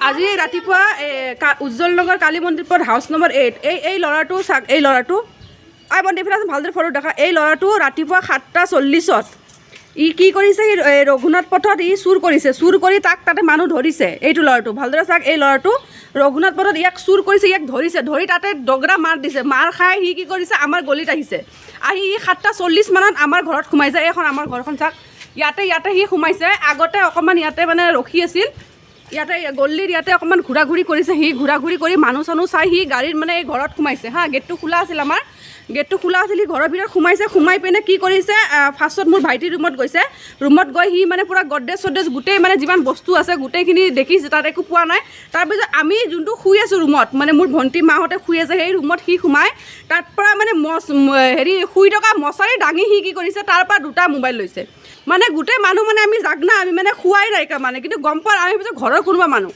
আজি ৰাতিপুৱা উজ্জ্বল নগৰ কালী মন্দিৰ পথ হাউচ নম্বৰ 8 এই ল'ৰাটো চাক এই ল'ৰাটো মন্দিৰ ভালদৰে ফটো দেখা এই ল'ৰাটো ৰাতিপুৱা 7:40 ই কি কৰিছে ৰঘুনাথ পথত ই চুৰ কৰিছে চুৰ কৰি তাক তাতে মানুহ ধৰিছে এইটো ল'ৰাটো ভালদৰে চাক এই ল'ৰাটো ৰঘুনাথ পথত ইয়াক চুৰ কৰিছে ইয়াক ধৰিছে ধৰি তাতে দগৰা মাৰ দিছে মাৰ খাই সি কি কৰিছে আমাৰ গলিত আহিছে আহি 7:40 মানত আমাৰ ঘৰত সোমাইছে এইখন আমাৰ ঘৰখন চাক ইয়াতে সি সোমাইছে আগতে অকণমান ইয়াতে মানে ৰখি আছিল ইয়াতে গল্লিৰ ইয়াতে অকণমান ঘূৰা-ঘূৰি কৰিছে সি ঘূৰা-ঘূৰি কৰি মানুহ চানুহ চাই সি গাড়ীত মানে এই ঘৰত সোমাইছে হা গেটটো খোলা আছিল আমাৰ গেটটো খোলা আছিল সি ঘৰৰ ভিতৰত সোমাইছে সোমাই পিনে কি কৰিছে ফাৰ্ষ্টত মোৰ ভাইটিৰ ৰুমত গৈছে ৰুমত গৈ সি মানে পূৰা গড্ৰেজ চড্ৰেজ গোটেই মানে যিমান বস্তু আছে গোটেইখিনি দেখিছে তাত একো পোৱা নাই তাৰপিছত আমি যোনটো শুই আছোঁ ৰুমত মানে মোৰ ভণ্টি মাহঁতে শুই আছে সেই ৰুমত সি সোমাই তাৰ পৰা মানে শুই থকা মছাৰী দাঙি সি কি কৰিছে তাৰ পৰা 2টা মোবাইল লৈছে মানে গোটেই মানুহ মানে আমি জাগনা আমি মানে শুৱাই নাইকা মানে কিন্তু গম পোৱা আমি ভাবিছোঁ ঘৰৰ কোনোবা মানুহ